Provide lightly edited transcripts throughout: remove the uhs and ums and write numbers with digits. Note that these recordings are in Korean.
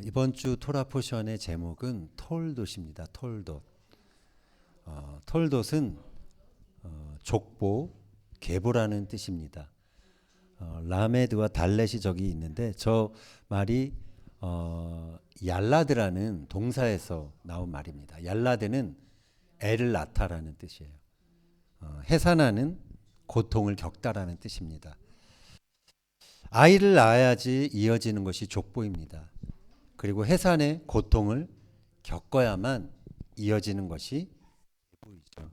이번 주 토라 포션의 제목은 톨돛입니다. 톨돛. 톨돛은 족보, 계보라는 뜻입니다. 라메드와 달렛이 저기 있는데 저 말이 얄라드라는 동사에서 나온 말입니다. 얄라드는 애를 낳다라는 뜻이에요. 해산하는 고통을 겪다라는 뜻입니다. 아이를 낳아야지 이어지는 것이 족보입니다. 그리고 해산의 고통을 겪어야만 이어지는 것이 계보이죠.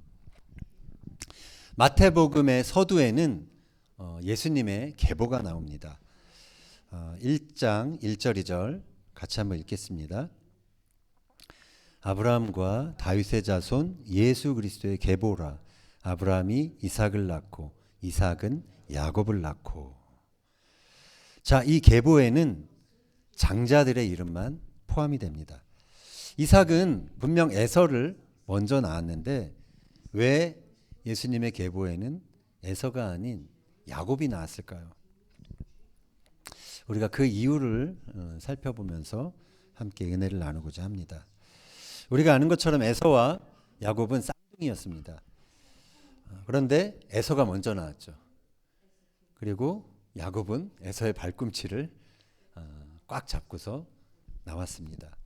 마태복음의 서두에는 예수님의 계보가 나옵니다. 1장 1절 2절 같이 한번 읽겠습니다. 아브라함과 다윗의 자손 예수 그리스도의 계보라. 아브라함이 이삭을 낳고 이삭은 야곱을 낳고. 자, 이 계보에는 장자들의 이름만 포함이 됩니다. 이삭은 분명 에서를 먼저 낳았는데 왜 예수님의 계보에는 에서가 아닌 야곱이 나왔을까요? 우리가 그 이유를 살펴보면서 함께 은혜를 나누고자 합니다. 우리가 아는 것처럼 에서와 야곱은 쌍둥이였습니다. 그런데 에서가 먼저 나왔죠. 그리고 야곱은 에서의 발꿈치를 꽉 잡고서 나왔습니다.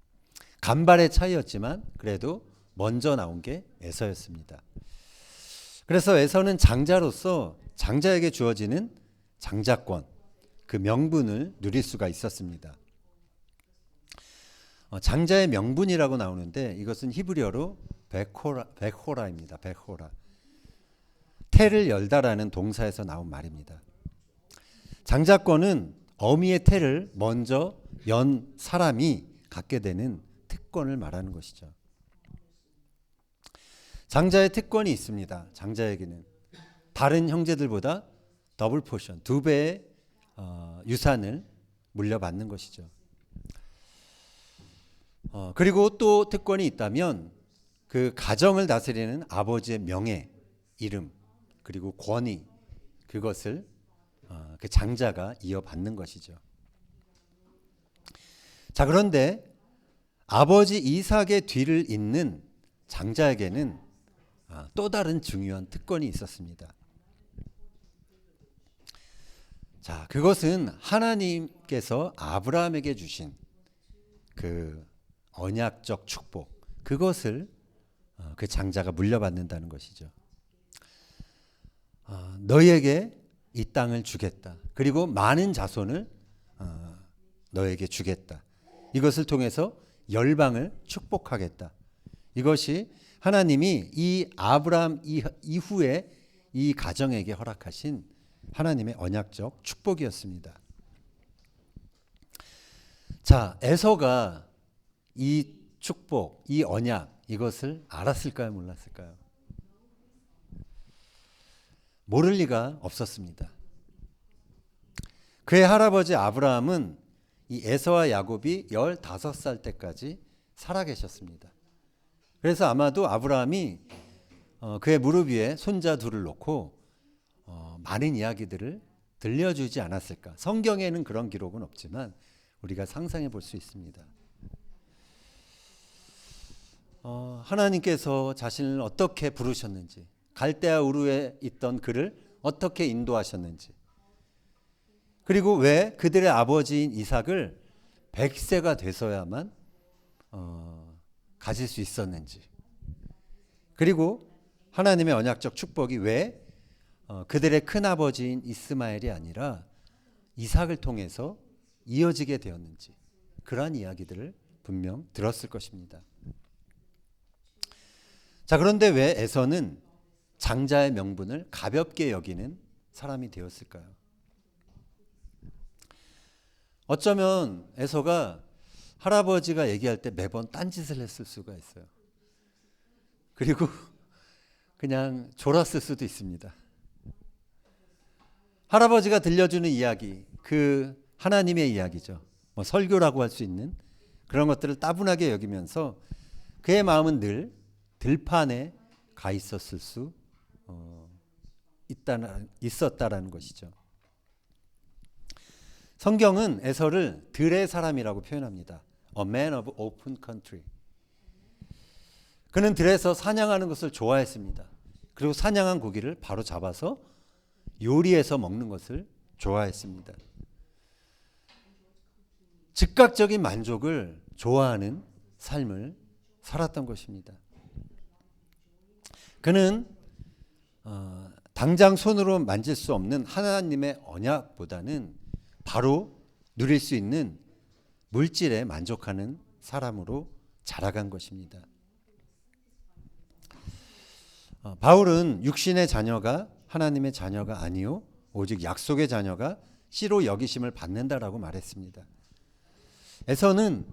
간발의 차이였지만 그래도 먼저 나온 게 에서였습니다. 그래서 에서는 장자로서 장자에게 주어지는 장자권, 그 명분을 누릴 수가 있었습니다. 장자의 명분이라고 나오는데 이것은 히브리어로 베호라입니다. 베호라. 태를 열다라는 동사에서 나온 말입니다. 장자권은 어미의 태를 먼저 연 사람이 갖게 되는 특권을 말하는 것이죠. 장자의 특권이 있습니다. 장자에게는 다른 형제들보다 더블 포션, 2배의 유산을 물려받는 것이죠. 그리고 또 특권이 있다면 그 가정을 다스리는 아버지의 명예, 이름, 그리고 권위, 그것을 그 장자가 이어받는 것이죠. 자, 그런데 아버지 이삭의 뒤를 잇는 장자에게는 또 다른 중요한 특권이 있었습니다. 자, 그것은 하나님께서 아브라함에게 주신 그 언약적 축복, 그것을 그 장자가 물려받는다는 것이죠. 너희에게 이 땅을 주겠다. 그리고 많은 자손을 너에게 주겠다. 이것을 통해서 열방을 축복하겠다. 이것이 하나님이 이 아브라함 이후에 이 가정에게 허락하신 하나님의 언약적 축복이었습니다. 자, 에서가 이 축복, 이 언약, 이것을 알았을까요? 몰랐을까요? 모를 리가 없었습니다. 그의 할아버지 아브라함은 이 에서와 야곱이 15살 때까지 살아계셨습니다. 그래서 아마도 아브라함이 그의 무릎 위에 손자 둘을 놓고 많은 이야기들을 들려주지 않았을까. 성경에는 그런 기록은 없지만 우리가 상상해 볼 수 있습니다. 하나님께서 자신을 어떻게 부르셨는지, 갈대아 우르에 있던 그를 어떻게 인도하셨는지, 그리고 왜 그들의 아버지인 이삭을 100세가 돼서야만 가질 수 있었는지, 그리고 하나님의 언약적 축복이 왜 그들의 큰아버지인 이스마엘이 아니라 이삭을 통해서 이어지게 되었는지, 그러한 이야기들을 분명 들었을 것입니다. 자, 그런데 왜 에서는 장자의 명분을 가볍게 여기는 사람이 되었을까요? 어쩌면 에서가 할아버지가 얘기할 때 매번 딴짓을 했을 수가 있어요. 그리고 그냥 졸았을 수도 있습니다. 할아버지가 들려주는 이야기, 그 하나님의 이야기죠. 뭐 설교라고 할 수 있는 그런 것들을 따분하게 여기면서 그의 마음은 늘 들판에 가 있었을 수 있었다라는 것이죠. 성경은 에서를 들의 사람이라고 표현합니다. a man of open country. 그는 들에서 사냥하는 것을 좋아했습니다. 그리고 사냥한 고기를 바로 잡아서 요리해서 먹는 것을 좋아했습니다. 즉각적인 만족을 좋아하는 삶을 살았던 것입니다. 그는 당장 손으로 만질 수 없는 하나님의 언약보다는 바로 누릴 수 있는 물질에 만족하는 사람으로 자라간 것입니다. 바울은 육신의 자녀가 하나님의 자녀가 아니요 오직 약속의 자녀가 씨로 여기심을 받는다라고 말했습니다. 에서는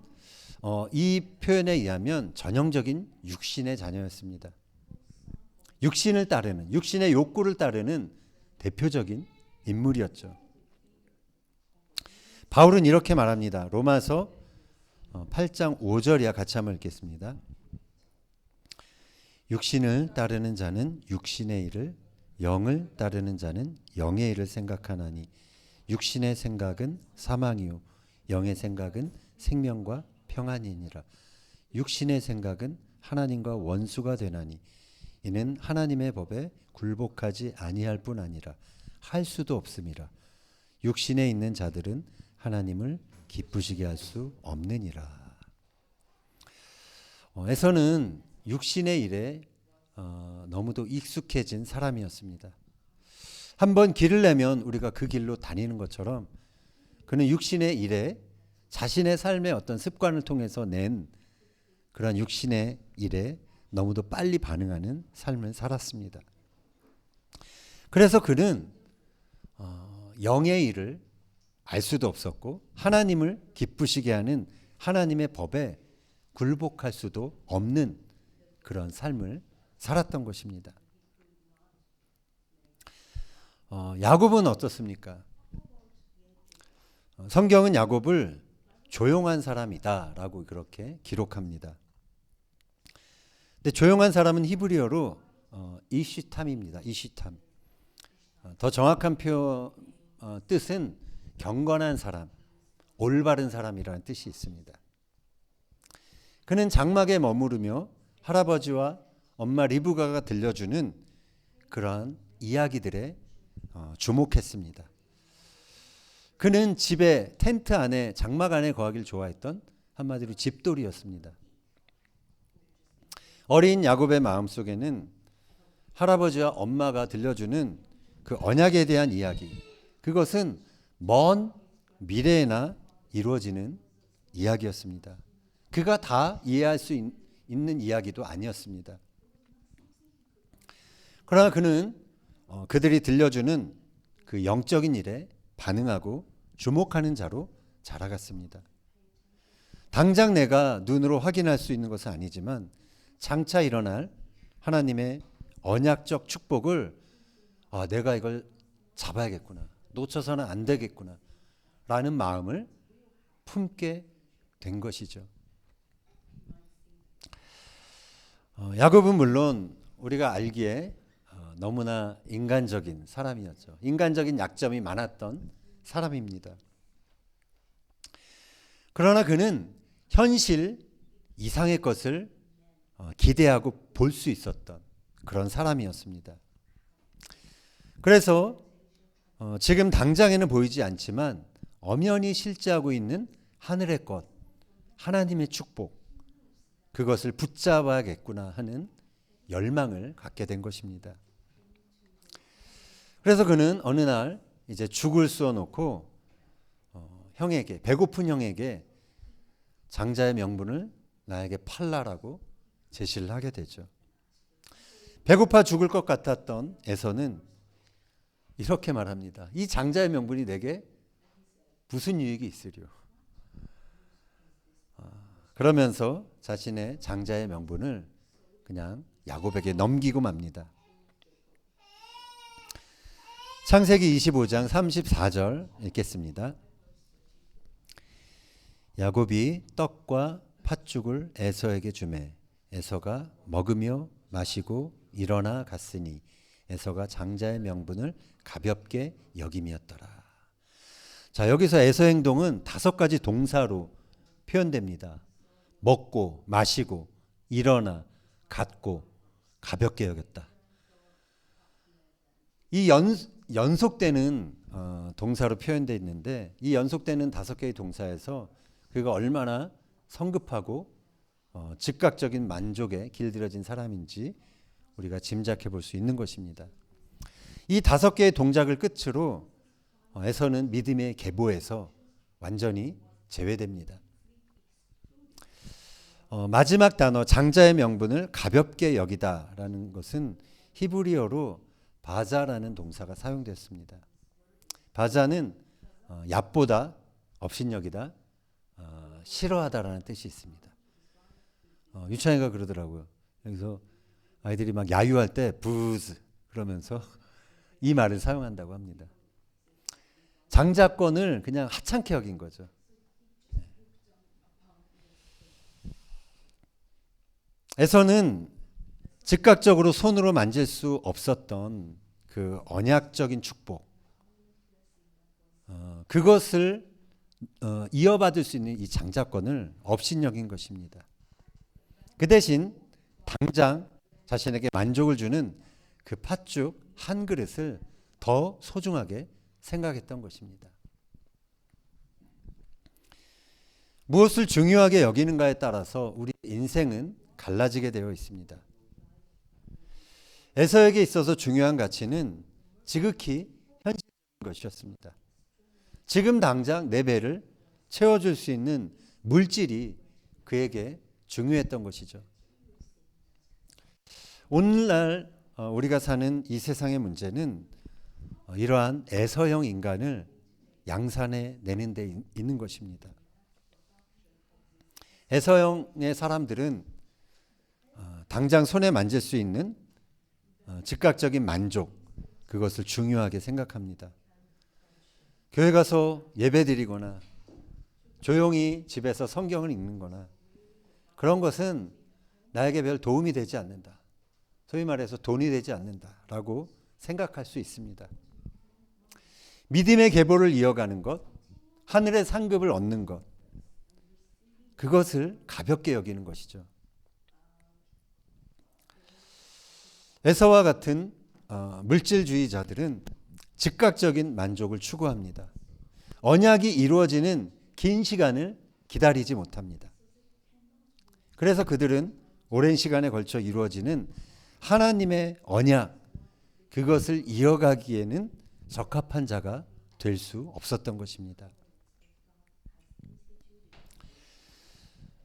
이 표현에 의하면 전형적인 육신의 자녀였습니다. 육신을 따르는, 육신의 욕구를 따르는 대표적인 인물이었죠. 바울은 이렇게 말합니다. 로마서 8장 5절 이하 같이 한번 읽겠습니다. 육신을 따르는 자는 육신의 일을, 영을 따르는 자는 영의 일을 생각하나니 육신의 생각은 사망이요 영의 생각은 생명과 평안이니라. 육신의 생각은 하나님과 원수가 되나니 이는 하나님의 법에 굴복하지 아니할 뿐 아니라 할 수도 없음이라. 육신에 있는 자들은 하나님을 기쁘시게 할 수 없느니라. 에서는 육신의 일에 너무도 익숙해진 사람이었습니다. 한번 길을 내면 우리가 그 길로 다니는 것처럼 그는 육신의 일에 자신의 삶의 어떤 습관을 통해서 낸 그런 육신의 일에 너무도 빨리 반응하는 삶을 살았습니다. 그래서 그는 영의 일을 알 수도 없었고 하나님을 기쁘시게 하는 하나님의 법에 굴복할 수도 없는 그런 삶을 살았던 것입니다. 야곱은 어떻습니까? 성경은 야곱을 조용한 사람이다라고 그렇게 기록합니다. 근데 조용한 사람은 히브리어로 이시탐입니다. 이시탐. 더 정확한 뜻은 경건한 사람, 올바른 사람이라는 뜻이 있습니다. 그는 장막에 머무르며 할아버지와 엄마 리브가가 들려주는 그러한 이야기들에 주목했습니다. 그는 집에 텐트 안에 장막 안에 거하길 좋아했던 한마디로 집돌이였습니다. 어린 야곱의 마음속에는 할아버지와 엄마가 들려주는 그 언약에 대한 이야기, 그것은 먼 미래에나 이루어지는 이야기였습니다. 그가 다 이해할 수 있는 이야기도 아니었습니다. 그러나 그는 그들이 들려주는 그 영적인 일에 반응하고 주목하는 자로 자라갔습니다. 당장 내가 눈으로 확인할 수 있는 것은 아니지만 장차 일어날 하나님의 언약적 축복을 내가 이걸 잡아야겠구나, 놓쳐서는 안 되겠구나 라는 마음을 품게 된 것이죠. 야곱은 물론 우리가 알기에 너무나 인간적인 사람이었죠. 인간적인 약점이 많았던 사람입니다. 그러나 그는 현실 이상의 것을 기대하고 볼 수 있었던 그런 사람이었습니다. 그래서 지금 당장에는 보이지 않지만 엄연히 실제하고 있는 하늘의 것, 하나님의 축복, 그것을 붙잡아야겠구나 하는 열망을 갖게 된 것입니다. 그래서 그는 어느 날 이제 죽을 쏘아놓고 형에게, 배고픈 형에게 장자의 명분을 나에게 팔라라고 제시를 하게 되죠. 배고파 죽을 것 같았던 에서는 이렇게 말합니다. 이 장자의 명분이 내게 무슨 유익이 있으리요? 그러면서 자신의 장자의 명분을 그냥 야곱에게 넘기고 맙니다. 창세기 25장 34절 읽겠습니다. 야곱이 떡과 팥죽을 에서에게 주매 에서가 먹으며 마시고 일어나 갔으니 에서가 장자의 명분을 가볍게 여김이었더라. 자, 여기서 에서 행동은 5가지 동사로 표현됩니다. 먹고 마시고 일어나 갖고 가볍게 여겼다. 이 연속되는 동사로 표현되어 있는데 이 연속되는 5개의 동사에서 그가 얼마나 성급하고 즉각적인 만족에 길들여진 사람인지 우리가 짐작해 볼 수 있는 것입니다. 이 5개의 동작을 끝으로 에서는 믿음의 계보에서 완전히 제외됩니다. 마지막 단어 장자의 명분을 가볍게 여기다라는 것은 히브리어로 바자라는 동사가 사용됐습니다. 바자는 얕보다 업신여기다 싫어하다라는 뜻이 있습니다. 유찬이가 그러더라고요. 여기서 아이들이 막 야유할 때 부즈 그러면서 이 말을 사용한다고 합니다. 장자권을 그냥 하찮게 여긴 거죠. 에서는 즉각적으로 손으로 만질 수 없었던 그 언약적인 축복, 그것을 이어받을 수 있는 이 장자권을 업신여긴 것입니다. 그 대신 당장 자신에게 만족을 주는 그 팥죽 한 그릇을 더 소중하게 생각했던 것입니다. 무엇을 중요하게 여기는가에 따라서 우리 인생은 갈라지게 되어 있습니다. 에서에게 있어서 중요한 가치는 지극히 현실적인 것이었습니다. 지금 당장 내 배를 채워줄 수 있는 물질이 그에게 중요했던 것이죠. 오늘날 우리가 사는 이 세상의 문제는 이러한 에서형 인간을 양산해 내는 데 있는 것입니다. 에서형의 사람들은 당장 손에 만질 수 있는 즉각적인 만족, 그것을 중요하게 생각합니다. 교회 가서 예배 드리거나 조용히 집에서 성경을 읽는 거나 그런 것은 나에게 별 도움이 되지 않는다. 소위 말해서 돈이 되지 않는다라고 생각할 수 있습니다. 믿음의 계보를 이어가는 것, 하늘의 상급을 얻는 것, 그것을 가볍게 여기는 것이죠. 에서와 같은 물질주의자들은 즉각적인 만족을 추구합니다. 언약이 이루어지는 긴 시간을 기다리지 못합니다. 그래서 그들은 오랜 시간에 걸쳐 이루어지는 하나님의 언약, 그것을 이어가기에는 적합한 자가 될 수 없었던 것입니다.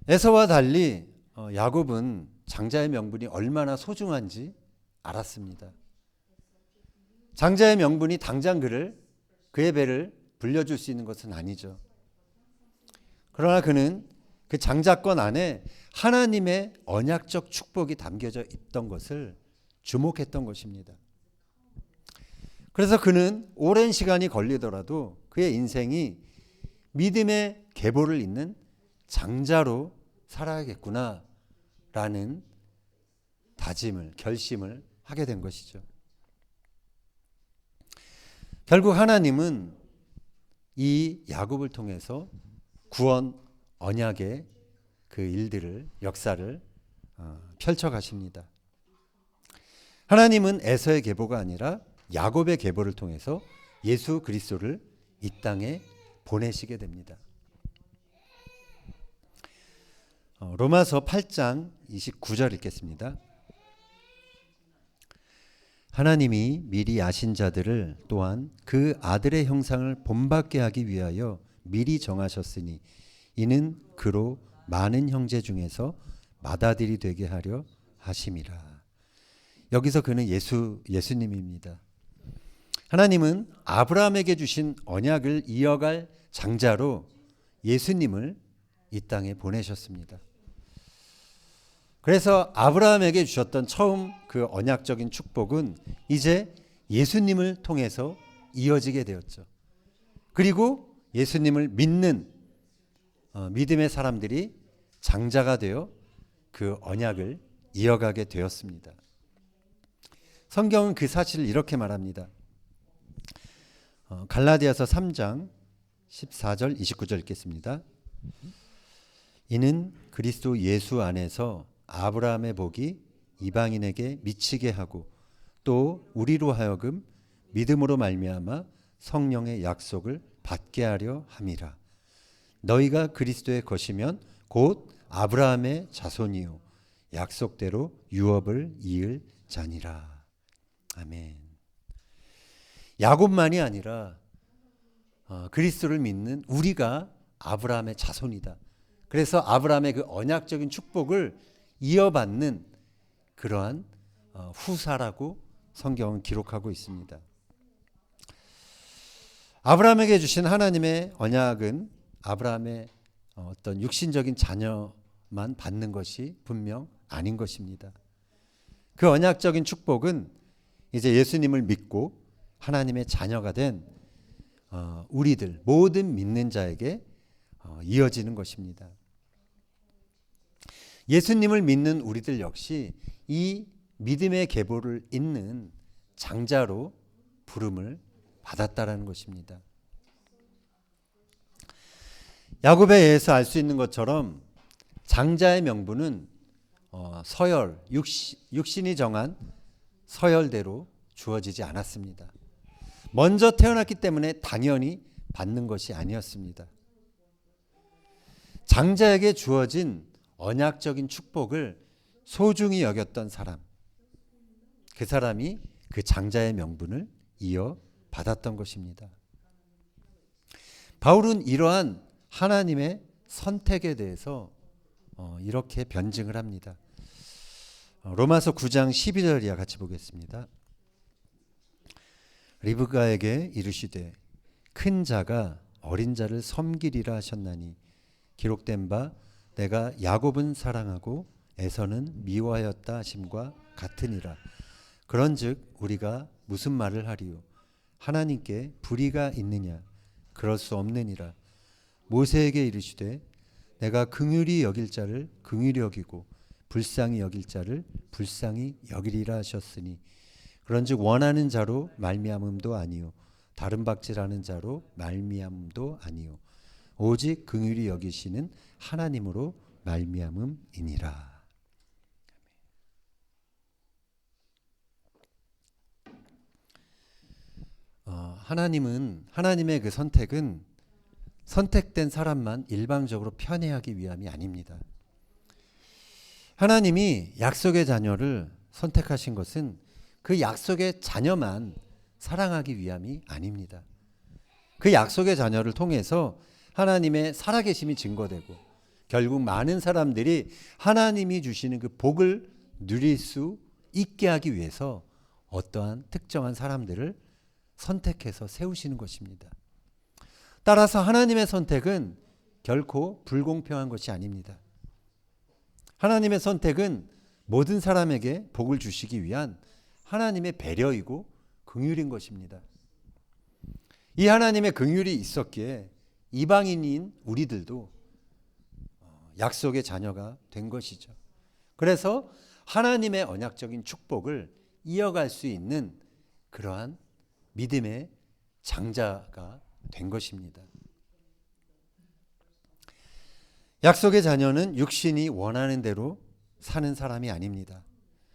에서와 달리 야곱은 장자의 명분이 얼마나 소중한지 알았습니다. 장자의 명분이 당장 그의 배를 불려줄 수 있는 것은 아니죠. 그러나 그는 그 장자권 안에 하나님의 언약적 축복이 담겨져 있던 것을 주목했던 것입니다. 그래서 그는 오랜 시간이 걸리더라도 그의 인생이 믿음의 계보를 잇는 장자로 살아야겠구나 라는 결심을 하게 된 것이죠. 결국 하나님은 이 야곱을 통해서 구원 언약의 그 역사를 펼쳐 가십니다. 하나님은 에서의 계보가 아니라 야곱의 계보를 통해서 예수 그리스도를 이 땅에 보내시게 됩니다. 로마서 8장 29절 읽겠습니다. 하나님이 미리 아신 자들을 또한 그 아들의 형상을 본받게 하기 위하여 미리 정하셨으니 이는 그로 많은 형제 중에서 맏아들이 되게 하려 하심이라. 여기서 그는 예수님입니다. 하나님은 아브라함에게 주신 언약을 이어갈 장자로 예수님을 이 땅에 보내셨습니다. 그래서 아브라함에게 주셨던 처음 그 언약적인 축복은 이제 예수님을 통해서 이어지게 되었죠. 그리고 예수님을 믿는 믿음의 사람들이 장자가 되어 그 언약을 이어가게 되었습니다. 성경은 그 사실을 이렇게 말합니다. 갈라디아서 3장 14절 29절 읽겠습니다. 이는 그리스도 예수 안에서 아브라함의 복이 이방인에게 미치게 하고 또 우리로 하여금 믿음으로 말미암아 성령의 약속을 받게 하려 함이라. 너희가 그리스도의 것이면 곧 아브라함의 자손이요 약속대로 유업을 이을 자니라. 아멘. 야곱만이 아니라 그리스도를 믿는 우리가 아브라함의 자손이다. 그래서 아브라함의 그 언약적인 축복을 이어받는 그러한 후사라고 성경은 기록하고 있습니다. 아브라함에게 주신 하나님의 언약은 아브라함의 어떤 육신적인 자녀만 받는 것이 분명 아닌 것입니다. 그 언약적인 축복은 이제 예수님을 믿고 하나님의 자녀가 된 우리들 모든 믿는 자에게 이어지는 것입니다. 예수님을 믿는 우리들 역시 이 믿음의 계보를 잇는 장자로 부름을 받았다라는 것입니다. 야곱에 의해서 알 수 있는 것처럼 장자의 명분은 서열, 육신이 정한 서열대로 주어지지 않았습니다. 먼저 태어났기 때문에 당연히 받는 것이 아니었습니다. 장자에게 주어진 언약적인 축복을 소중히 여겼던 사람, 그 사람이 그 장자의 명분을 이어 받았던 것입니다. 바울은 이러한 하나님의 선택에 대해서 이렇게 변증을 합니다. 로마서 9장 12절 이하 같이 보겠습니다. 리브가에게 이르시되 큰 자가 어린 자를 섬기리라 하셨나니 기록된 바 내가 야곱은 사랑하고 에서는 미워하였다 하심과 같으니라. 그런즉 우리가 무슨 말을 하리요? 하나님께 불의가 있느냐? 그럴 수 없느니라. 모세에게 이르시되 내가 긍휼히 여길 자를 긍휼히 여기고 불쌍히 여길 자를 불쌍히 여기리라 하셨으니 그런즉 원하는 자로 말미암음도 아니요 다른 박질하는 자로 말미암음도 아니요 오직 긍휼히 여기시는 하나님으로 말미암음이니라. 하나님의 그 선택은 선택된 사람만 일방적으로 편애하기 위함이 아닙니다. 하나님이 약속의 자녀를 선택하신 것은 그 약속의 자녀만 사랑하기 위함이 아닙니다. 그 약속의 자녀를 통해서 하나님의 살아계심이 증거되고 결국 많은 사람들이 하나님이 주시는 그 복을 누릴 수 있게 하기 위해서 어떠한 특정한 사람들을 선택해서 세우시는 것입니다. 따라서 하나님의 선택은 결코 불공평한 것이 아닙니다. 하나님의 선택은 모든 사람에게 복을 주시기 위한 하나님의 배려이고 긍휼인 것입니다. 이 하나님의 긍휼이 있었기에 이방인인 우리들도 약속의 자녀가 된 것이죠. 그래서 하나님의 언약적인 축복을 이어갈 수 있는 그러한 믿음의 장자가 된 것입니다. 약속의 자녀는 육신이 원하는 대로 사는 사람이 아닙니다.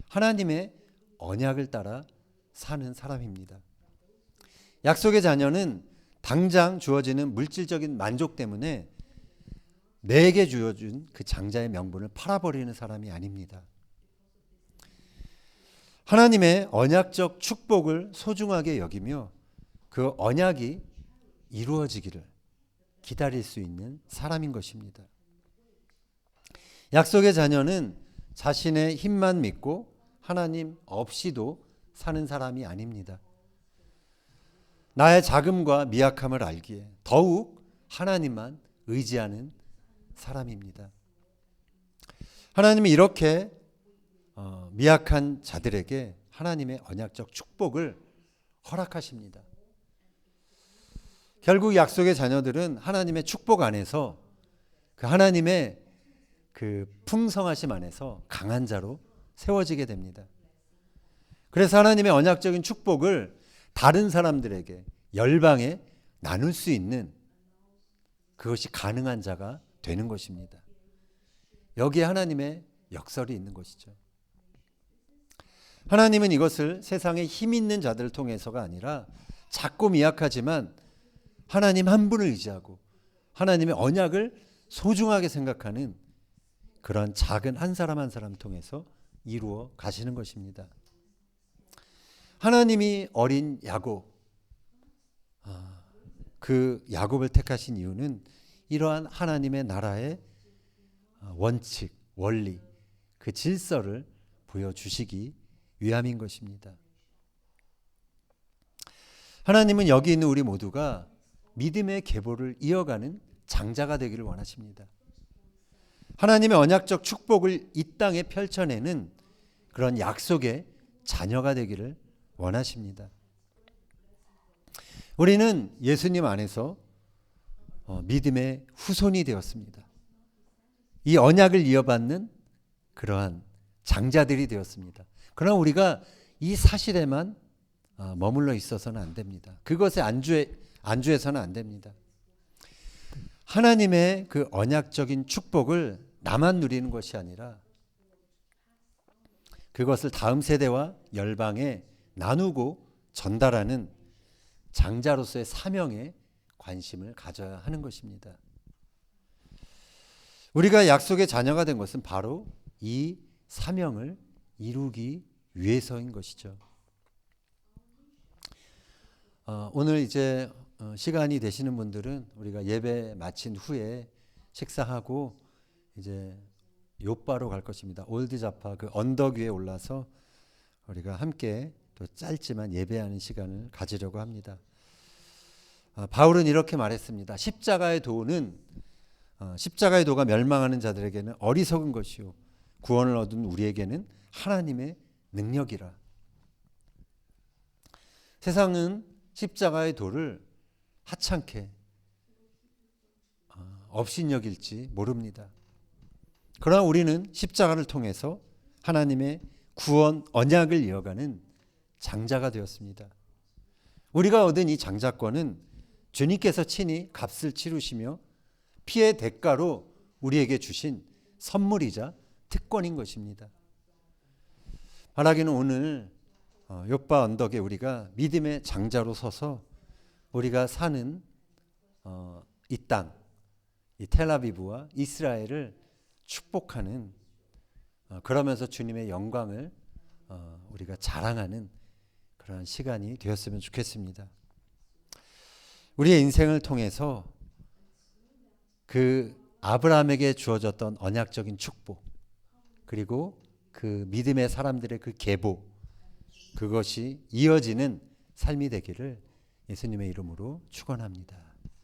하나님의 언약을 따라 사는 사람입니다. 약속의 자녀는 당장 주어지는 물질적인 만족 때문에 내게 주어진 그 장자의 명분을 팔아버리는 사람이 아닙니다. 하나님의 언약적 축복을 소중하게 여기며 그 언약이 이루어지기를 기다릴 수 있는 사람인 것입니다. 약속의 자녀는 자신의 힘만 믿고 하나님 없이도 사는 사람이 아닙니다. 나의 자금과 미약함을 알기에 더욱 하나님만 의지하는 사람입니다. 하나님이 이렇게 미약한 자들에게 하나님의 언약적 축복을 허락하십니다. 결국 약속의 자녀들은 하나님의 축복 안에서 그 하나님의 그 풍성하심 안에서 강한 자로 세워지게 됩니다. 그래서 하나님의 언약적인 축복을 다른 사람들에게 열방에 나눌 수 있는 그것이 가능한 자가 되는 것입니다. 여기에 하나님의 역설이 있는 것이죠. 하나님은 이것을 세상의 힘 있는 자들을 통해서가 아니라 작고 미약하지만 하나님 한 분을 의지하고 하나님의 언약을 소중하게 생각하는 그런 작은 한 사람 한 사람 통해서 이루어 가시는 것입니다. 하나님이 어린 야곱, 그 야곱을 택하신 이유는 이러한 하나님의 나라의 원칙, 원리, 그 질서를 보여주시기 위함인 것입니다. 하나님은 여기 있는 우리 모두가 믿음의 계보를 이어가는 장자가 되기를 원하십니다. 하나님의 언약적 축복을 이 땅에 펼쳐내는 그런 약속의 자녀가 되기를 원하십니다. 우리는 예수님 안에서 믿음의 후손이 되었습니다. 이 언약을 이어받는 그러한 장자들이 되었습니다. 그러나 우리가 이 사실에만 머물러 있어서는 안 됩니다. 그것에 안주해서는 안 됩니다. 하나님의 그 언약적인 축복을 나만 누리는 것이 아니라 그것을 다음 세대와 열방에 나누고 전달하는 장자로서의 사명에 관심을 가져야 하는 것입니다. 우리가 약속의 자녀가 된 것은 바로 이 사명을 이루기 위해서인 것이죠. 오늘 이제 시간이 되시는 분들은 우리가 예배 마친 후에 식사하고 이제 요바로 갈 것입니다. 올드자파 그 언덕 위에 올라서 우리가 함께 또 짧지만 예배하는 시간을 가지려고 합니다. 바울은 이렇게 말했습니다. 십자가의 도가 멸망하는 자들에게는 어리석은 것이요 구원을 얻은 우리에게는 하나님의 능력이라. 세상은 십자가의 도를 하찮게 업신여길지 모릅니다. 그러나 우리는 십자가를 통해서 하나님의 구원 언약을 이어가는 장자가 되었습니다. 우리가 얻은 이 장자권은 주님께서 친히 값을 치르시며 피의 대가로 우리에게 주신 선물이자 특권인 것입니다. 바라기는 오늘 요바 언덕에 우리가 믿음의 장자로 서서 우리가 사는 이 땅, 이 텔아비브와 이스라엘을 축복하는 그러면서 주님의 영광을 우리가 자랑하는 그런 시간이 되었으면 좋겠습니다. 우리의 인생을 통해서 그 아브라함에게 주어졌던 언약적인 축복 그리고 그 믿음의 사람들의 그 계보 그것이 이어지는 삶이 되기를 예수님의 이름으로 축원합니다.